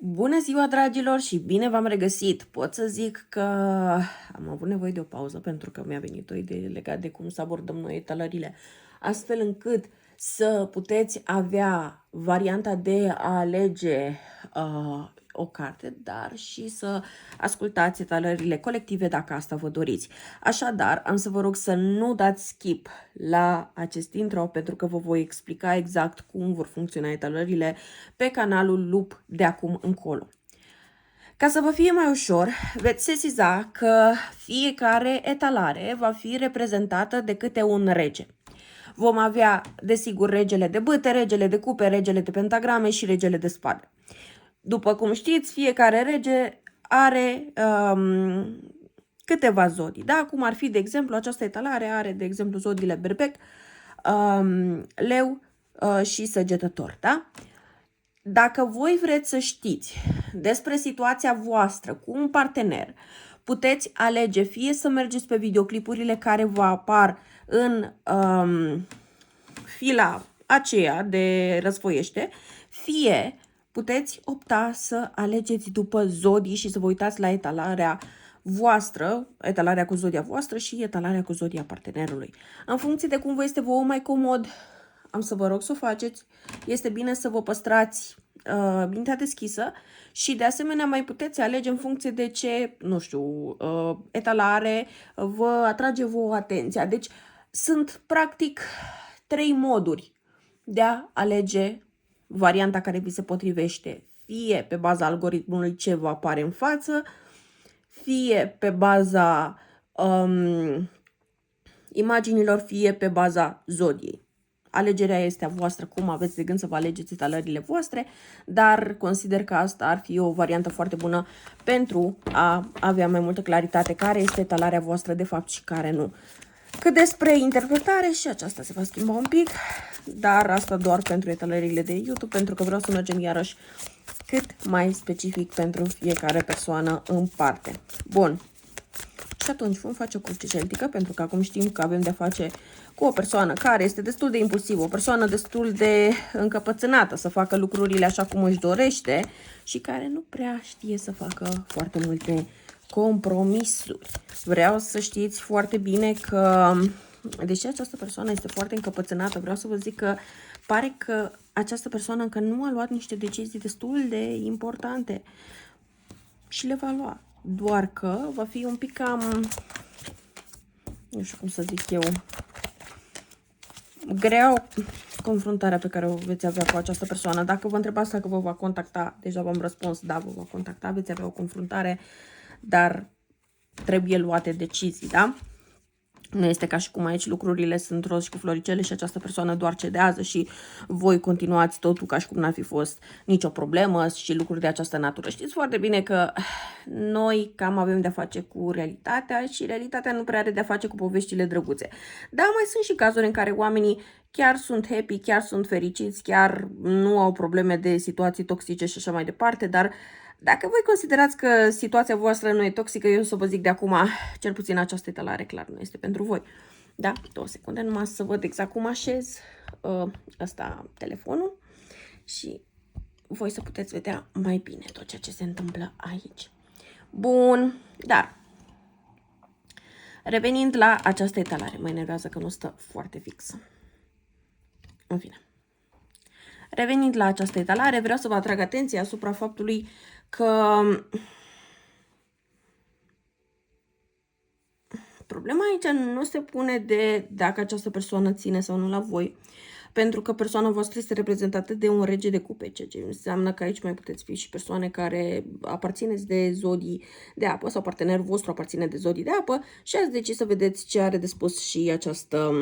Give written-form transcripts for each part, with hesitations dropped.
Bună ziua, dragilor, și bine v-am regăsit! Pot să zic că am avut nevoie de o pauză pentru că mi-a venit o idee legată de cum să abordăm noi etalările, astfel încât să puteți avea varianta de a alege o carte, dar și să ascultați etalările colective dacă asta vă doriți. Așadar, am să vă rog să nu dați skip la acest intro pentru că vă voi explica exact cum vor funcționa etalările pe canalul Loop de acum încolo. Ca să vă fie mai ușor, veți sesiza că fiecare etalare va fi reprezentată de câte un rege. Vom avea, desigur, regele de bâte, regele de cupe, regele de pentagrame și regele de spade. După cum știți, fiecare rege are câteva zodii. Da? Cum ar fi, de exemplu, această etalare are, de exemplu, zodiile berbec, leu și săgetător. Da? Dacă voi vreți să știți despre situația voastră cu un partener, puteți alege fie să mergeți pe videoclipurile care vă apar în fila aceea de răsfoiește, fie puteți opta să alegeți după zodii și să vă uitați la etalarea voastră, etalarea cu zodia voastră și etalarea cu zodia partenerului. În funcție de cum vă este vouă mai comod, am să vă rog să o faceți. Este bine să vă păstrați mintea deschisă și de asemenea mai puteți alege în funcție de ce, nu știu, etalare vă atrage vouă atenția. Deci sunt practic 3 moduri de a alege varianta care vi se potrivește, fie pe baza algoritmului ce vă apare în față, fie pe baza imaginilor, fie pe baza zodiei. Alegerea este a voastră, cum aveți de gând să vă alegeți etalările voastre, dar consider că asta ar fi o variantă foarte bună pentru a avea mai multă claritate care este etalarea voastră de fapt și care nu. Cât despre interpretare, și aceasta se va schimba un pic, dar asta doar pentru etalările de YouTube, pentru că vreau să mergem iarăși cât mai specific pentru fiecare persoană în parte. Bun. Și atunci vom face o cruce celtică, pentru că acum știm că avem de-a face cu o persoană care este destul de impulsivă, o persoană destul de încăpățânată să facă lucrurile așa cum își dorește și care nu prea știe să facă foarte multe compromisuri. Vreau să știți foarte bine că, deși această persoană este foarte încăpățânată, vreau să vă zic că pare că această persoană încă nu a luat niște decizii destul de importante și le va lua. Doar că va fi un pic cam, nu știu cum să zic eu, grea confruntarea pe care o veți avea cu această persoană. Dacă vă întrebați dacă vă va contacta, deja v-am răspuns, da, vă va contacta, veți avea o confruntare, dar trebuie luate decizii, da? Nu este ca și cum aici lucrurile sunt roz și cu floricele și această persoană doar cedează și voi continuați totul ca și cum n-ar fi fost nicio problemă și lucruri de această natură. Știți foarte bine că noi cam avem de-a face cu realitatea și realitatea nu prea are de-a face cu poveștile drăguțe. Dar mai sunt și cazuri în care oamenii chiar sunt happy, chiar sunt fericiți, chiar nu au probleme de situații toxice și așa mai departe, dar dacă voi considerați că situația voastră nu e toxică, eu o să vă zic de acum, cel puțin această etalare clar nu este pentru voi. Da? 2 secunde numai să văd exact cum așez ăsta telefonul și voi să puteți vedea mai bine tot ceea ce se întâmplă aici. Bun, dar revenind la această etalare, mă enervează că nu stă foarte fix. În fine. Revenind la această etalare, vreau să vă atrag atenția asupra faptului că problema aici nu se pune de dacă această persoană ține sau nu la voi, pentru că persoana voastră este reprezentată de un rege de cupe, ceea ce înseamnă că aici mai puteți fi și persoane care aparțineți de zodii de apă sau partenerul vostru aparține de zodii de apă și ați decis să vedeți ce are de spus și această,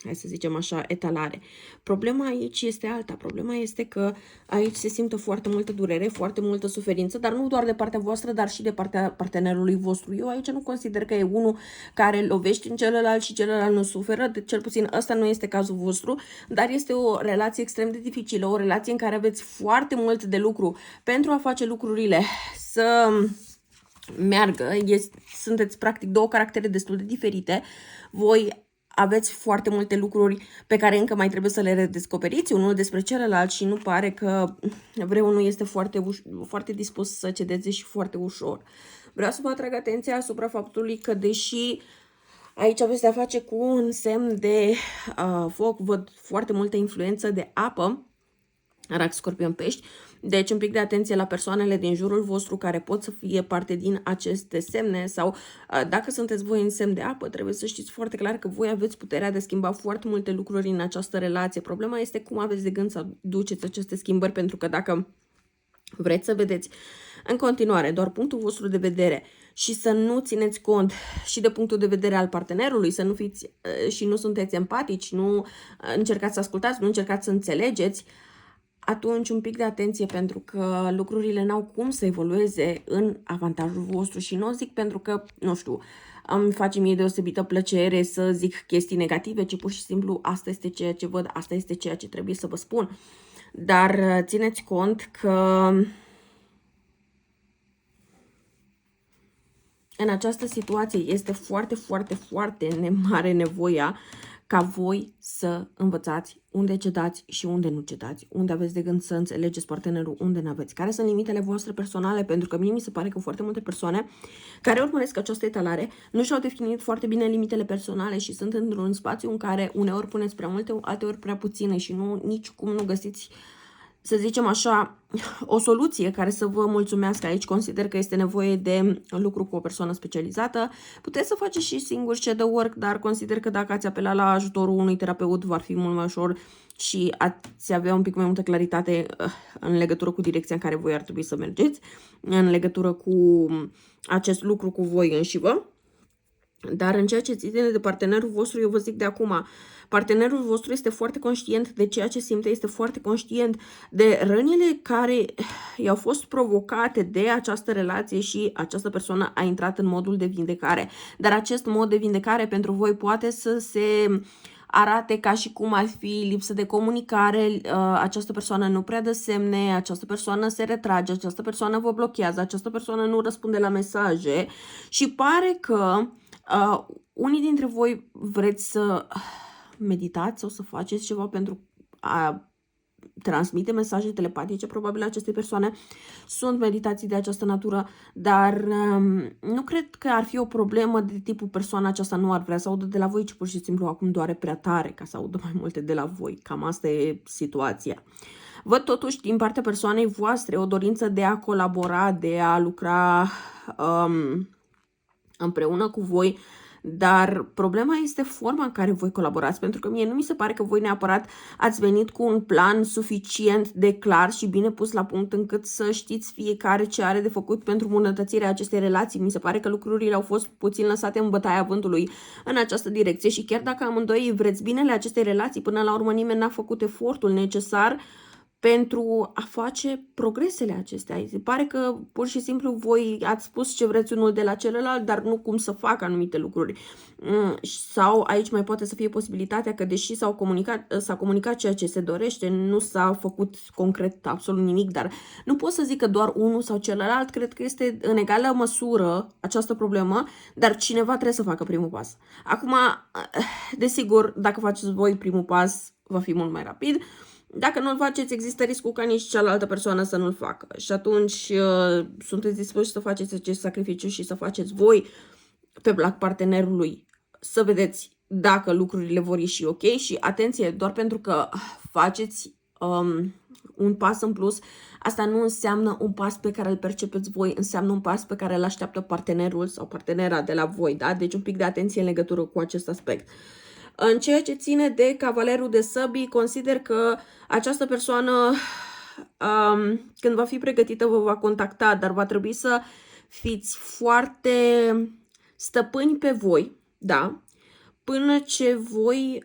hai să zicem așa, etalare. Problema aici este alta. Problema este că aici se simte foarte multă durere, foarte multă suferință, dar nu doar de partea voastră, dar și de partea partenerului vostru. Eu aici nu consider că e unul care lovește în celălalt și celălalt nu suferă, de cel puțin ăsta nu este cazul vostru, dar este o relație extrem de dificilă, o relație în care aveți foarte mult de lucru pentru a face lucrurile să meargă. Sunteți practic 2 caractere destul de diferite. Voi aveți foarte multe lucruri pe care încă mai trebuie să le redescoperiți unul despre celălalt și nu pare că vreunul nu este foarte dispus să cedeze și foarte ușor. Vreau să vă atrag atenția asupra faptului că deși aici aveți de-a face cu un semn de foc, văd foarte multă influență de apă, Rac, Scorpion, Pești, deci un pic de atenție la persoanele din jurul vostru care pot să fie parte din aceste semne sau dacă sunteți voi în semn de apă, trebuie să știți foarte clar că voi aveți puterea de a schimba foarte multe lucruri în această relație. Problema este cum aveți de gând să duceți aceste schimbări, pentru că dacă vreți să vedeți în continuare doar punctul vostru de vedere și să nu țineți cont și de punctul de vedere al partenerului, să nu fiți și nu sunteți empatici, nu încercați să ascultați, nu încercați să înțelegeți, atunci un pic de atenție, pentru că lucrurile n-au cum să evolueze în avantajul vostru și nu o zic pentru că, nu știu, îmi face mie deosebită plăcere să zic chestii negative, ci pur și simplu asta este ceea ce văd, asta este ceea ce trebuie să vă spun. Dar țineți cont că în această situație este foarte mare nevoia ca voi să învățați unde cedați și unde nu cedați, unde aveți de gând să înțelegeți partenerul, unde nu aveți, care sunt limitele voastre personale, pentru că mie mi se pare că foarte multe persoane care urmăresc această etalare nu și-au definit foarte bine limitele personale și sunt într-un spațiu în care uneori puneți prea multe, alteori prea puține și nici cum nu găsiți, să zicem așa, o soluție care să vă mulțumească. Aici consider că este nevoie de lucru cu o persoană specializată. Puteți să faceți și singur shadow work, dar consider că dacă ați apela la ajutorul unui terapeut va fi mult mai ușor și ați avea un pic mai multă claritate în legătură cu direcția în care voi ar trebui să mergeți, în legătură cu acest lucru cu voi înșivă. Dar în ceea ce ține de partenerul vostru, eu vă zic de acum, partenerul vostru este foarte conștient de ceea ce simte, este foarte conștient de rănile care i-au fost provocate de această relație și această persoană a intrat în modul de vindecare. Dar acest mod de vindecare pentru voi poate să se arate ca și cum ar fi lipsă de comunicare, această persoană nu prea dă semne, această persoană se retrage, această persoană vă blochează, această persoană nu răspunde la mesaje și pare că unii dintre voi vreți să meditați sau să faceți ceva pentru a transmite mesaje telepatice probabil acestei persoane. Sunt meditații de această natură, dar nu cred că ar fi o problemă de tipul persoana aceasta nu ar vrea să audă de la voi, ci pur și simplu acum doare prea tare ca să audă mai multe de la voi. Cam asta e situația. Văd totuși din partea persoanei voastre o dorință de a colabora, de a lucra împreună cu voi, dar problema este forma în care voi colaborați, pentru că mie nu mi se pare că voi neapărat ați venit cu un plan suficient de clar și bine pus la punct încât să știți fiecare ce are de făcut pentru îmbunătățirea acestei relații. Mi se pare că lucrurile au fost puțin lăsate în bătaia vântului în această direcție și chiar dacă amândoi vreți binele acestei relații, până la urmă nimeni n-a făcut efortul necesar pentru a face progresele acestea. Se pare că pur și simplu voi ați spus ce vreți unul de la celălalt, dar nu cum să facă anumite lucruri. Sau aici mai poate să fie posibilitatea că deși s-a comunicat ceea ce se dorește, nu s-a făcut concret absolut nimic, dar nu pot să zic că doar unul sau celălalt, cred că este în egală măsură această problemă, dar cineva trebuie să facă primul pas. Acum, desigur, dacă faceți voi primul pas, va fi mult mai rapid. Dacă nu-l faceți, există riscul ca nici cealaltă persoană să nu-l facă. Și atunci sunteți dispuși să faceți acest sacrificiu și să faceți voi pe plac partenerului, să vedeți dacă lucrurile vor ieși ok. Și atenție, doar pentru că faceți un pas în plus, asta nu înseamnă un pas pe care îl percepeți voi, înseamnă un pas pe care îl așteaptă partenerul sau partenera de la voi, da? Deci un pic de atenție în legătură cu acest aspect. În ceea ce ține de cavalerul de săbii, consider că această persoană, când va fi pregătită, vă va contacta, dar va trebui să fiți foarte stăpâni pe voi, da? Până ce voi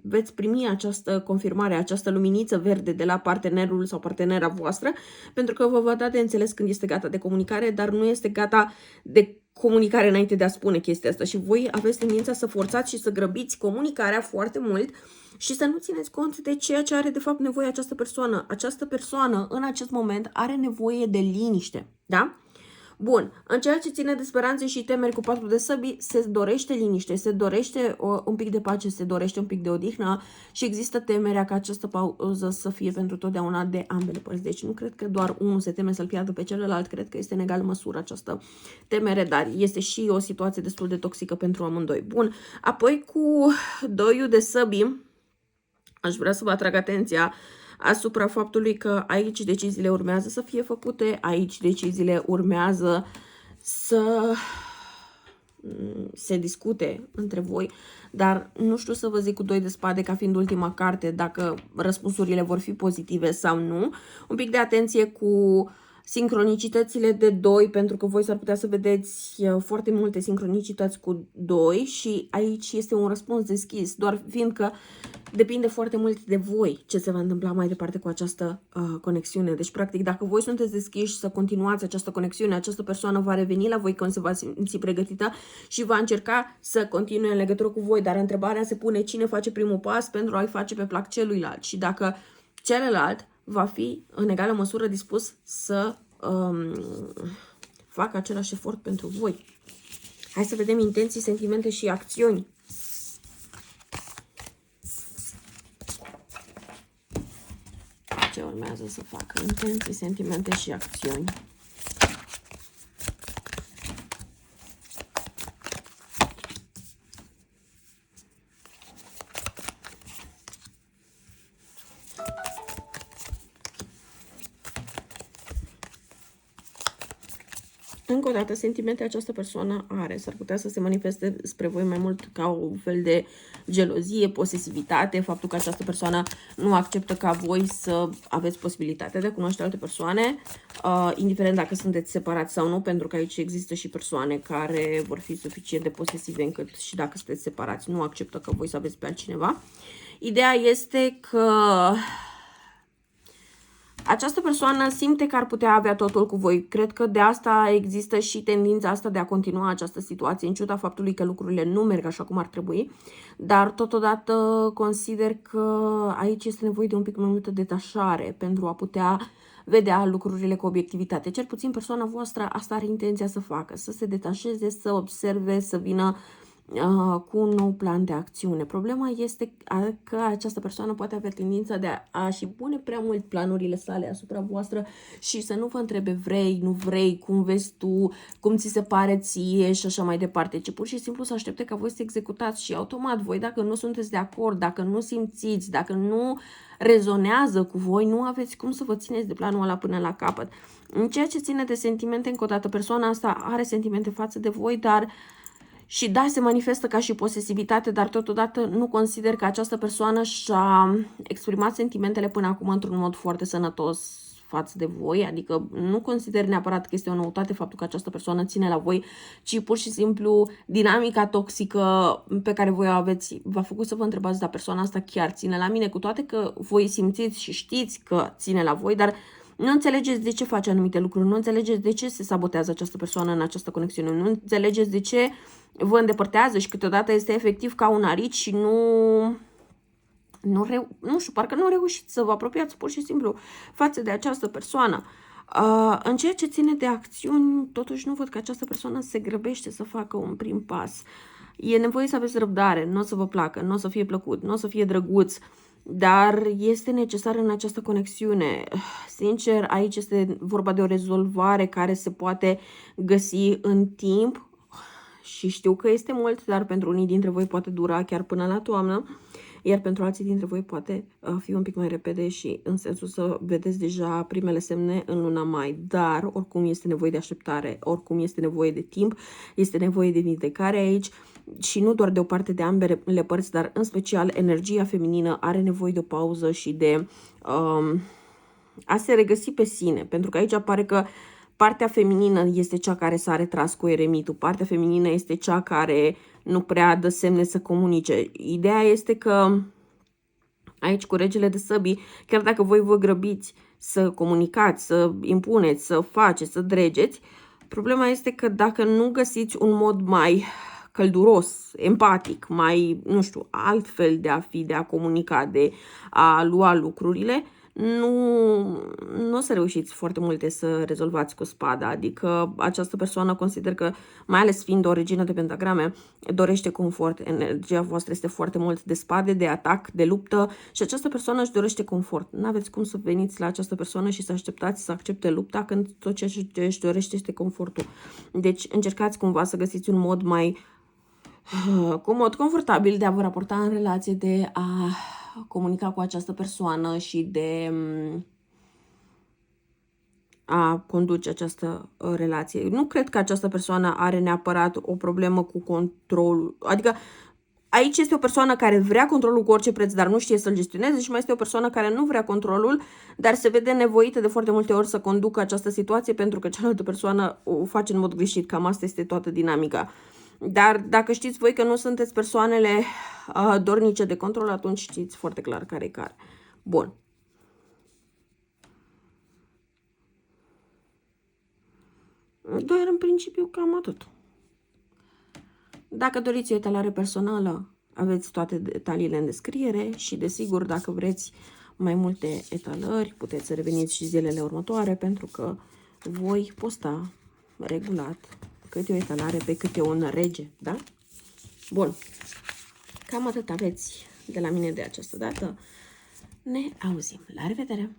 veți primi această confirmare, această luminiță verde de la partenerul sau partenera voastră, pentru că vă va da de înțeles când este gata de comunicare, dar nu este gata de comunicare înainte de a spune chestia asta și voi aveți tendința să forțați și să grăbiți comunicarea foarte mult și să nu țineți cont de ceea ce are de fapt nevoie această persoană. Această persoană în acest moment are nevoie de liniște, da? Bun, în ceea ce ține de speranțe și temeri cu 4 de săbii, se dorește liniște, se dorește un pic de pace, se dorește un pic de odihnă și există temerea ca această pauză să fie pentru totdeauna de ambele părți. Deci nu cred că doar unul se teme să-l piardă pe celălalt, cred că este în egală măsură această temere, dar este și o situație destul de toxică pentru amândoi. Bun, apoi cu 2 de săbii, aș vrea să vă atrag atenția asupra faptului că aici deciziile urmează să fie făcute, aici deciziile urmează să se discute între voi, dar nu știu să vă zic cu 2 de spade ca fiind ultima carte dacă răspunsurile vor fi pozitive sau nu. Un pic de atenție cu sincronicitățile de 2, pentru că voi s-ar putea să vedeți foarte multe sincronicități cu 2 și aici este un răspuns deschis, doar fiindcă depinde foarte mult de voi ce se va întâmpla mai departe cu această conexiune. Deci, practic, dacă voi sunteți deschiși să continuați această conexiune, această persoană va reveni la voi când se va simți pregătită și va încerca să continue în legătură cu voi, dar întrebarea se pune cine face primul pas pentru a-i face pe plac celuilalt și dacă celălalt va fi în egală măsură dispus să facă același efort pentru voi. Hai să vedem intenții, sentimente și acțiuni. Ce urmează să facă? Intenții, sentimente și acțiuni. Încă o dată, sentimente această persoană are. S-ar putea să se manifeste spre voi mai mult ca un fel de gelozie, posesivitate, faptul că această persoană nu acceptă ca voi să aveți posibilitatea de a cunoaște alte persoane, indiferent dacă sunteți separați sau nu, pentru că aici există și persoane care vor fi suficient de posesive încât și dacă sunteți separați nu acceptă că voi să aveți pe altcineva. Ideea este că această persoană simte că ar putea avea totul cu voi. Cred că de asta există și tendința asta de a continua această situație, în ciuda faptului că lucrurile nu merg așa cum ar trebui. Dar totodată consider că aici este nevoie de un pic mai multă detașare pentru a putea vedea lucrurile cu obiectivitate. Cel puțin persoana voastră asta are intenția să facă, să se detașeze, să observe, să vină cu un nou plan de acțiune. Problema este că această persoană poate avea tendința de a-și pune prea mult planurile sale asupra voastră și să nu vă întrebe vrei, nu vrei, cum vezi tu, cum ți se pare ție și așa mai departe, ci pur și simplu să aștepte ca voi să executați și automat voi, dacă nu sunteți de acord, dacă nu simțiți, dacă nu rezonează cu voi, nu aveți cum să vă țineți de planul ăla până la capăt. În ceea ce ține de sentimente, încă o dată, persoana asta are sentimente față de voi, dar și da, se manifestă ca și posesivitate, dar totodată nu consider că această persoană și-a exprimat sentimentele până acum într-un mod foarte sănătos față de voi, adică nu consider neapărat că este o noutate faptul că această persoană ține la voi, ci pur și simplu dinamica toxică pe care voi o aveți v-a făcut să vă întrebați, dar persoana asta chiar ține la mine, cu toate că voi simțiți și știți că ține la voi, dar nu înțelegeți de ce face anumite lucruri, nu înțelegeți de ce se sabotează această persoană în această conexiune, nu înțelegeți de ce vă îndepărtează și câteodată este efectiv ca un arici și nu știu, parcă nu reușiți să vă apropiați pur și simplu față de această persoană. În ceea ce ține de acțiuni, totuși nu văd că această persoană se grăbește să facă un prim pas. E nevoie să aveți răbdare, nu o să vă placă, nu o să fie plăcut, nu o să fie drăguț, dar este necesar în această conexiune. Sincer, aici este vorba de o rezolvare care se poate găsi în timp și știu că este mult, dar pentru unii dintre voi poate dura chiar până la toamnă, iar pentru alții dintre voi poate fi un pic mai repede și în sensul să vedeți deja primele semne în luna mai, dar oricum este nevoie de așteptare, oricum este nevoie de timp, este nevoie de vindecare aici și nu doar de o parte de ambele părți, dar în special energia feminină are nevoie de o pauză și de a se regăsi pe sine, pentru că aici apare că partea feminină este cea care s-a retras cu eremitul, partea feminină este cea care nu prea dă semne să comunice. Ideea este că aici cu regele de săbii, chiar dacă voi vă grăbiți să comunicați, să impuneți, să faceți, să dregeți, problema este că dacă nu găsiți un mod mai călduros, empatic, mai, nu știu, altfel de a fi, de a comunica, de a lua lucrurile, nu o să reușiți foarte multe să rezolvați cu spada, adică această persoană consider că, mai ales fiind o regină de pentagrame, dorește confort. Energia voastră este foarte mult de spade, de atac, de luptă și această persoană își dorește confort. Nu aveți cum să veniți la această persoană și să așteptați să accepte lupta când tot ce își dorește este confortul. Deci încercați cumva să găsiți un mod mai confortabil de a vă raporta în relație, de a comunica cu această persoană și de a conduce această relație. Nu cred că această persoană are neapărat o problemă cu controlul. Adică aici este o persoană care vrea controlul cu orice preț, dar nu știe să-l gestioneze și mai este o persoană care nu vrea controlul, dar se vede nevoită de foarte multe ori să conducă această situație pentru că cealaltă persoană o face în mod greșit. Cam asta este toată dinamica. Dar dacă știți voi că nu sunteți persoanele dornice de control, atunci știți foarte clar care e care. Bun. Doar în principiu cam atât. Dacă doriți o etalare personală, aveți toate detaliile în descriere și desigur dacă vreți mai multe etalări, puteți să reveniți și zilele următoare pentru că voi posta regulat câte o etalare pe câte un rege, da? Bun. Cam atât aveți de la mine de această dată. Ne auzim. La revedere!